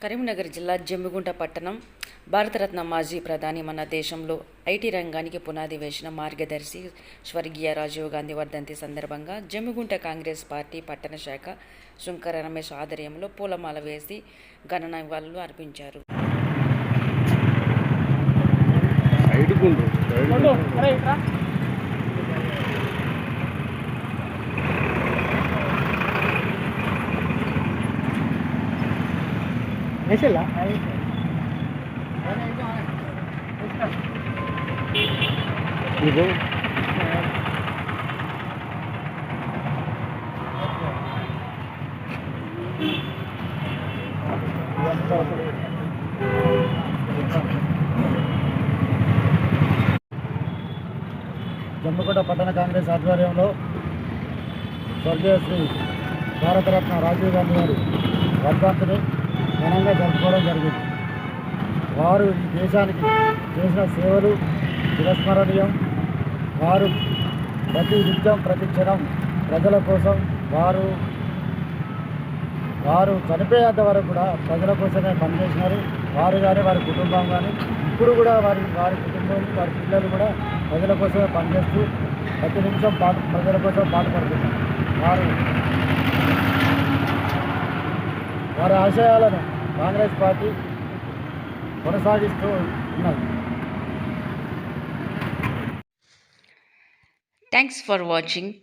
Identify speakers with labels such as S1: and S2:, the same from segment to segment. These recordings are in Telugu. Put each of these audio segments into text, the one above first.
S1: కరీంనగర్ జిల్లా జమ్మిగుంట పట్టణం భారతరత్న మాజీ ప్రధాని మన దేశంలో ఐటీ రంగానికి పునాది వేసిన మార్గదర్శి స్వర్గీయ రాజీవ్ గాంధీ వర్ధంతి సందర్భంగా జమ్మిగుంట కాంగ్రెస్ పార్టీ పట్టణ శాఖ శుంకర రమేష్ ఆధ్వర్యంలో పూలమాల వేసి ఘన నివాళులు అర్పించారు.
S2: జమ్మిగుంట పట్టణ కాంగ్రెస్ ఆధ్వర్యంలో స్వర్గీయ శ్రీ భారతరత్న రాజీవ్ గాంధీ గారి వర్ధంతిని ఘనంగా జరుపుకోవడం జరిగింది. వారు ఈ దేశానికి చేసిన సేవలు చిరస్మరణీయం. వారు ప్రతి నిత్యం ప్రతి క్షణం ప్రజల కోసం వారు చనిపోయేంత వరకు కూడా ప్రజల కోసమే పనిచేసినారు. వారు కానీ వారి కుటుంబం కానీ ఇప్పుడు కూడా వారి కుటుంబం వారి పిల్లలు కూడా ప్రజల కోసమే పనిచేస్తూ ప్రతి నిమిషం ప్రజల కోసం పాటుపడుతున్నారు. వారి ఆశయాలను కాంగ్రెస్ పార్టీ కొనసాగిస్తూ ఉన్నది.
S1: Thanks for watching.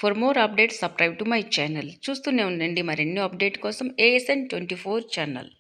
S1: For more updates subscribe to my channel. చూస్తూనే ఉండండి మరెన్నో అప్డేట్ కోసం ASN 24 ఛానల్.